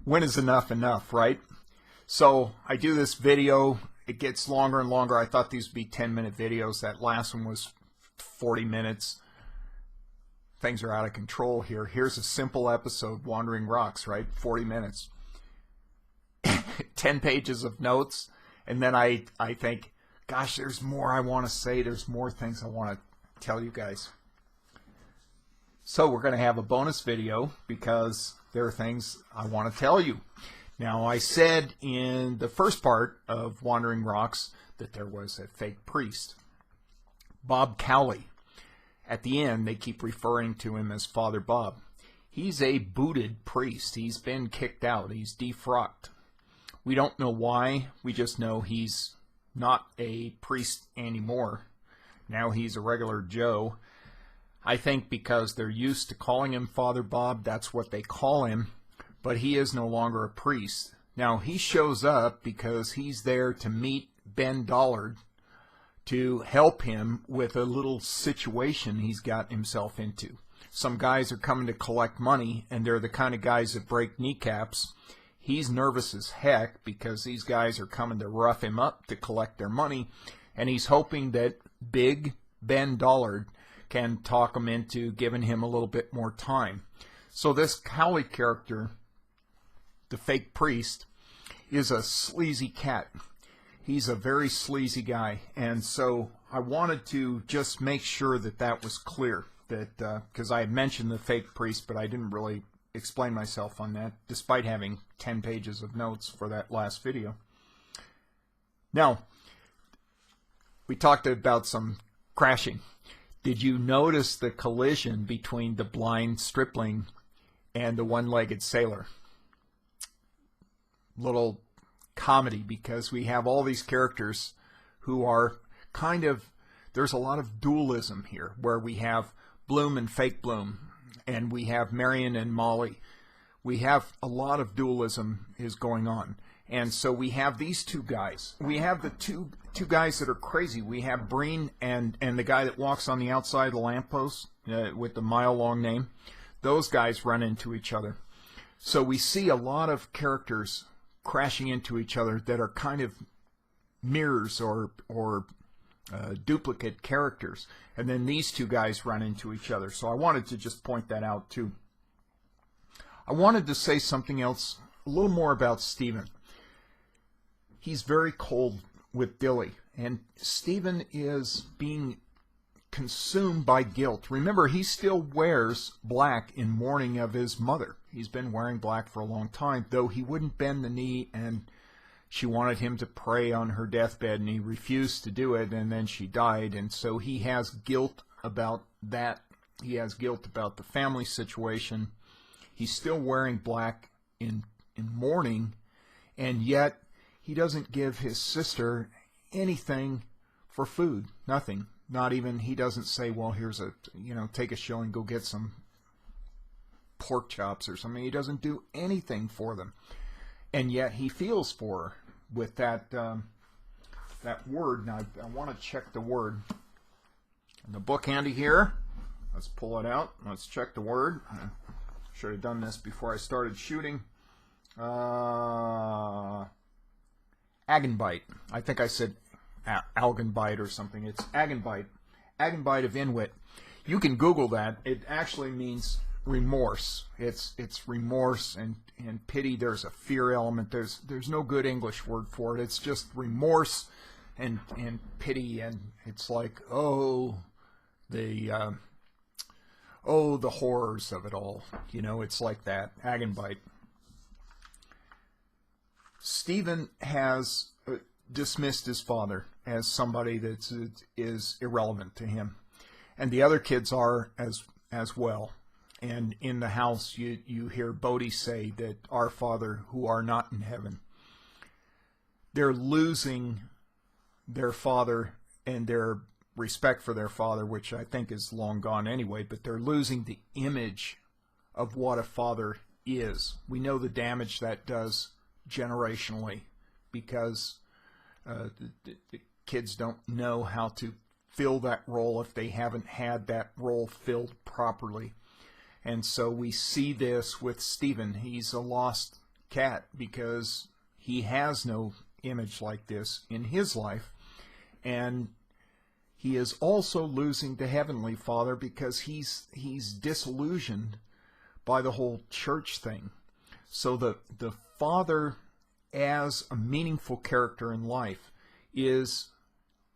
When is enough enough, right? So I do this video. It gets longer and longer. I thought these would be 10-minute videos. That last one was 40 minutes. Things are out of control here. Here's a simple episode, Wandering Rocks, right? 40 minutes. 10 pages of notes. And then I think, gosh, there's more I want to say. There's more things I want to tell you guys. So we're going to have a bonus video because there are things I want to tell you. Now, I said in the first part of Wandering Rocks that there was a fake priest, Bob Cowley. At the end, they keep referring to him as Father Bob. He's a booted priest. He's been kicked out. He's defrocked. We don't know why. We just know he's not a priest anymore. Now he's a regular Joe. I think because they're used to calling him Father Bob, that's what they call him, but he is no longer a priest. Now, he shows up because he's there to meet Ben Dollard to help him with a little situation he's got himself into. Some guys are coming to collect money, and they're the kind of guys that break kneecaps. He's nervous as heck because these guys are coming to rough him up to collect their money, and he's hoping that Big Ben Dollard can talk him into giving him a little bit more time. So this Cowley character, the fake priest, is a sleazy cat. He's a very sleazy guy, and so I wanted to just make sure that that was clear, that because I had mentioned the fake priest, but I didn't really explain myself on that, despite having 10 pages of notes for that last video. Now, we talked about some crashing. Did you notice the collision between the blind stripling and the one-legged sailor? Little comedy, because we have all these characters who are kind of, there's a lot of dualism here, where we have Bloom and Fake Bloom, and we have Marion and Molly. We have a lot of dualism is going on. And so we have these two guys. We have the two guys that are crazy. We have Breen and the guy that walks on the outside of the lamppost with the mile-long name. Those guys run into each other. So we see a lot of characters crashing into each other that are kind of mirrors or duplicate characters. And then these two guys run into each other. So I wanted to just point that out too. I wanted to say something else, a little more about Stephen. He's very cold with Dilly, and Stephen is being consumed by guilt. Remember, he still wears black in mourning of his mother. He's been wearing black for a long time, though he wouldn't bend the knee, and she wanted him to pray on her deathbed, and he refused to do it, and then she died, and so he has guilt about that. He has guilt about the family situation. He's still wearing black in mourning, and yet he doesn't give his sister anything for food. Nothing. Not even, he doesn't say, well, here's a, take a shilling, go get some pork chops or something. He doesn't do anything for them. And yet he feels for her with that word. Now, I want to check the word. In the book handy here. Let's pull it out. Let's check the word. I should have done this before I started shooting. Agenbite. I think I said Algenbite or something. It's Agenbite. Agenbite of Inuit. You can Google that. It actually means remorse. It's remorse and pity. There's a fear element. There's no good English word for it. It's just remorse and pity, and it's like, the horrors of it all. It's like that. Agenbite. Stephen has dismissed his father as somebody that is irrelevant to him, and the other kids are as well. And in the house, you hear Bodhi say that our Father who are not in heaven. They're losing their father and their respect for their father, which I think is long gone anyway, but they're losing the image of what a father is. We know the damage that does generationally, because the kids don't know how to fill that role if they haven't had that role filled properly. And so we see this with Stephen. He's a lost cat because he has no image like this in his life. And he is also losing the Heavenly Father because he's disillusioned by the whole church thing. So the Father as a meaningful character in life is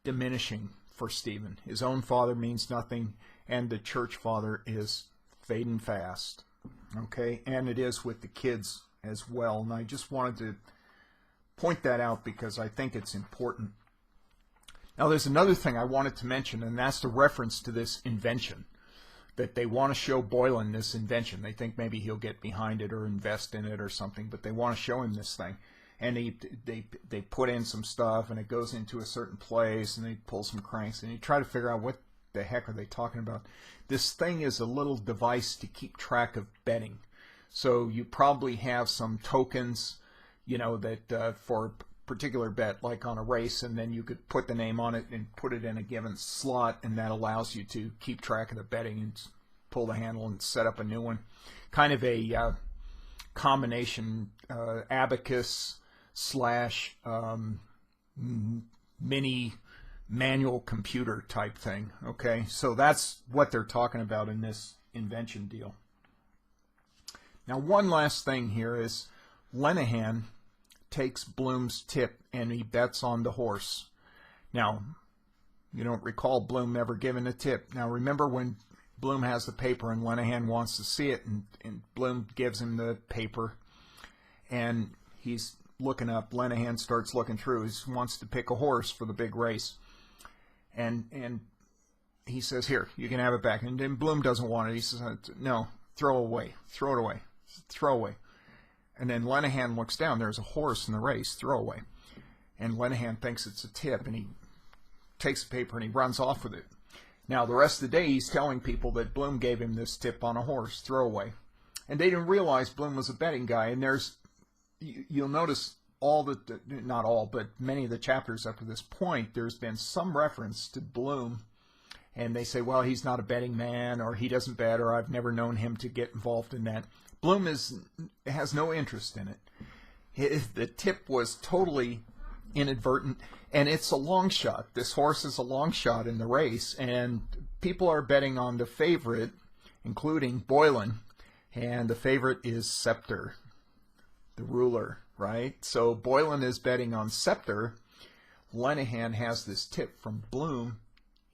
diminishing for Stephen. His own father means nothing, and the church father is fading fast. Okay, and it is with the kids as well. And I just wanted to point that out because I think it's important. Now, there's another thing I wanted to mention, and that's the reference to this invention, that they want to show Boylan this invention. They think maybe he'll get behind it or invest in it or something, but they want to show him this thing. And they put in some stuff, and it goes into a certain place, and they pull some cranks, and you try to figure out what the heck are they talking about. This thing is a little device to keep track of betting. So you probably have some tokens, you know, that for particular bet, like on a race, and then you could put the name on it and put it in a given slot, and that allows you to keep track of the betting and pull the handle and set up a new one. Kind of a combination abacus slash mini manual computer type thing. Okay, so that's what they're talking about in this invention deal. Now, one last thing here is Lenehan takes Bloom's tip and he bets on the horse. Now, you don't recall Bloom ever giving a tip. Now, remember when Bloom has the paper and Lenehan wants to see it, and Bloom gives him the paper, and he's looking up. Lenehan starts looking through. He wants to pick a horse for the big race, and he says, "Here, you can have it back." And then Bloom doesn't want it. He says, "No, throw it away. Throw it away. Throw away." And then Lenehan looks down. There's a horse in the race. Throw away. And Lenehan thinks it's a tip, and he takes the paper and he runs off with it. Now, the rest of the day, he's telling people that Bloom gave him this tip on a horse. Throw away. And they didn't realize Bloom was a betting guy. And you'll notice not all, but many of the chapters up to this point, there's been some reference to Bloom. And they say, well, he's not a betting man, or he doesn't bet, or I've never known him to get involved in that. Bloom has no interest in it. The tip was totally inadvertent, and it's a long shot. This horse is a long shot in the race, and people are betting on the favorite, including Boylan, and the favorite is Scepter, the ruler, right? So Boylan is betting on Scepter. Lenehan has this tip from Bloom,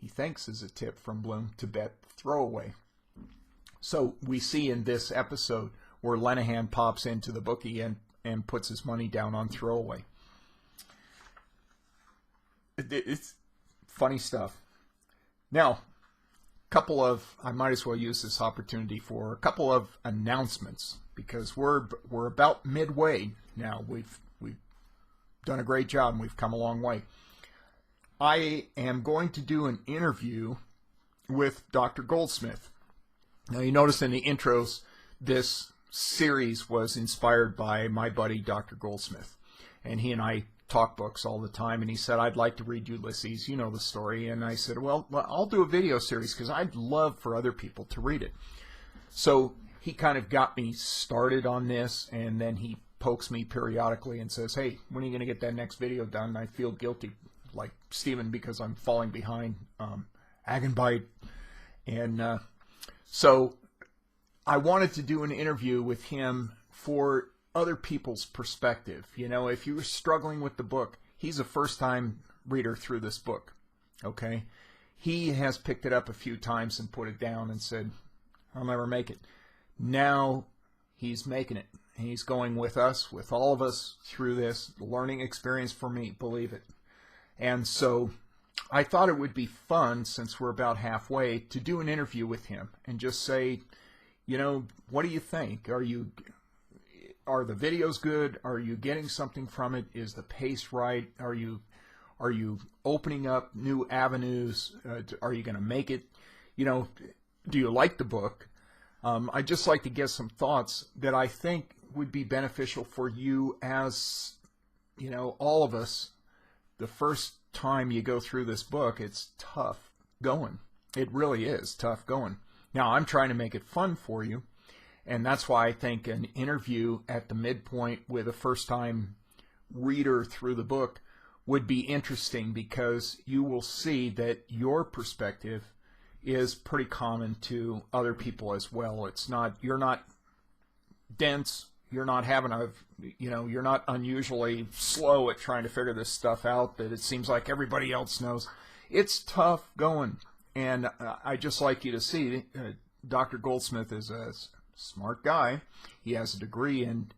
he thinks is a tip from Bloom, to bet throwaway. So we see in this episode where Lenehan pops into the bookie and puts his money down on throwaway. It's funny stuff. Now, I might as well use this opportunity for a couple of announcements, because we're about midway now. We've done a great job and we've come a long way. I am going to do an interview with Dr. Goldsmith. Now, you notice in the intros, this series was inspired by my buddy, Dr. Goldsmith. And he and I talk books all the time. And he said, I'd like to read Ulysses. You know the story. And I said, well, I'll do a video series because I'd love for other people to read it. So he kind of got me started on this. And then he pokes me periodically and says, hey, when are you going to get that next video done? And I feel guilty, like Stephen, because I'm falling behind Agenbite. And so I wanted to do an interview with him for other people's perspective. You know, if you were struggling with the book, he's a first-time reader through this book, okay? He has picked it up a few times and put it down and said, I'll never make it. Now he's making it. He's going with us, with all of us through this learning experience for me, believe it. And so I thought it would be fun, since we're about halfway, to do an interview with him and just say, you know, what do you think? Are the videos good? Are you getting something from it? Is the pace right? Are you opening up new avenues? Are you going to make it? You know, do you like the book? I'd just like to get some thoughts that I think would be beneficial for you, as, you know, all of us. The first time you go through this book, it's tough going. It really is tough going. Now, I'm trying to make it fun for you, And that's why I think an interview at the midpoint with a first-time reader through the book would be interesting, because you will see that your perspective is pretty common to other people as well. It's not, you're not dense, you're not having a, you're not unusually slow at trying to figure this stuff out that it seems like everybody else knows. It's tough going, and I just like you to see Dr. Goldsmith is a smart guy. He has a degree in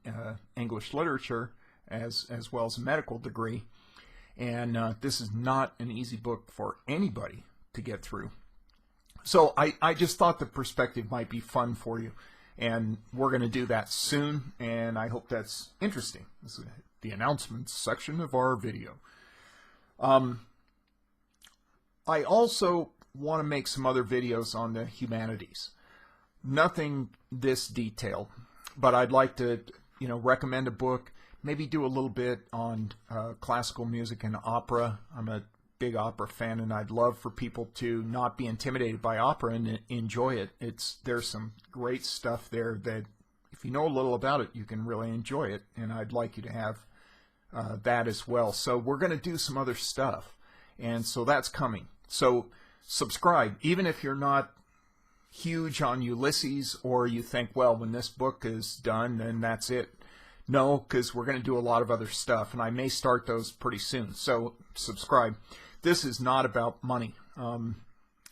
English literature as well as a medical degree, and this is not an easy book for anybody to get through. So I just thought the perspective might be fun for you, and we're going to do that soon, and I hope that's interesting. This is the announcements section of our video. I also want to make some other videos on the humanities. Nothing this detailed, but I'd like to, recommend a book, maybe do a little bit on classical music and opera. I'm a big opera fan, and I'd love for people to not be intimidated by opera and enjoy it. There's some great stuff there that, if you know a little about it, you can really enjoy it, and I'd like you to have that as well. So we're going to do some other stuff, and so that's coming. So subscribe, even if you're not huge on Ulysses, or you think, well, when this book is done, then that's it. No, because we're going to do a lot of other stuff, and I may start those pretty soon. So subscribe. This is not about money.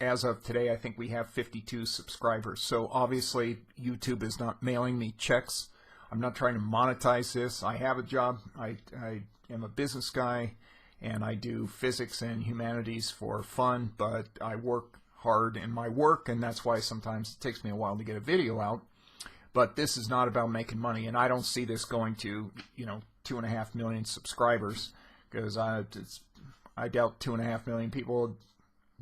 As of today, I think we have 52 subscribers. So obviously, YouTube is not mailing me checks. I'm not trying to monetize this. I have a job. I am a business guy, and I do physics and humanities for fun, but I work hard in my work, and that's why sometimes it takes me a while to get a video out. But this is not about making money, and I don't see this going to, 2.5 million subscribers, because I doubt 2.5 million people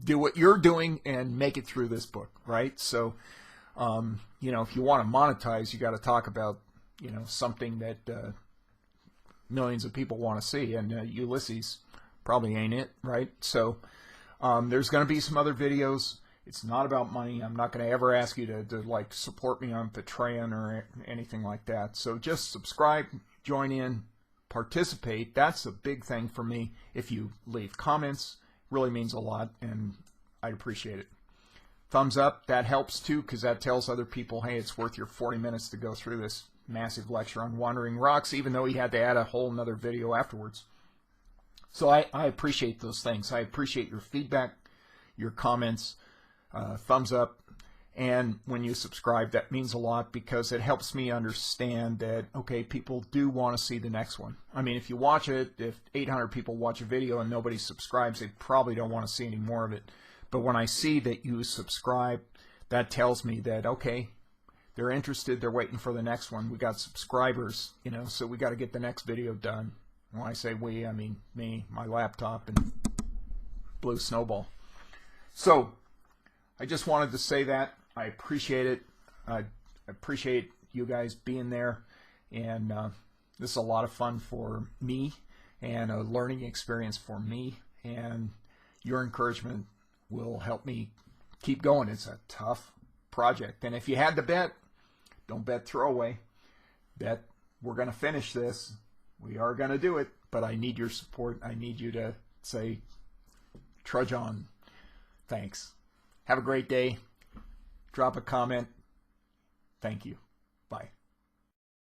do what you're doing and make it through this book, right? So, if you want to monetize, you got to talk about, something that millions of people want to see, and Ulysses probably ain't it, right? So there's going to be some other videos. It's not about money. I'm not going to ever ask you to like support me on Patreon or anything like that. So just subscribe, join in, participate. That's a big thing for me. If you leave comments, really means a lot, and I'd appreciate it. Thumbs up, that helps too, because that tells other people, hey, it's worth your 40 minutes to go through this massive lecture on Wandering Rocks, even though he had to add a whole nother video afterwards. So I appreciate those things. I appreciate your feedback, your comments, thumbs up, and when you subscribe, that means a lot, because it helps me understand that, okay, people do want to see the next one. I mean, if you watch it, if 800 people watch a video and nobody subscribes, they probably don't want to see any more of it. But when I see that you subscribe, that tells me that, okay, they're interested, they're waiting for the next one. We got subscribers, so we got to get the next video done. When I say we, I mean me, my laptop, and Blue Snowball. So I just wanted to say that. I appreciate it. I appreciate you guys being there, and this is a lot of fun for me and a learning experience for me, and your encouragement will help me keep going. It's a tough project, and if you had to bet, don't bet throwaway. Bet we're going to finish this. We are going to do it, but I need your support. I need you to say, trudge on. Thanks. Have a great day. Drop a comment. Thank you. Bye.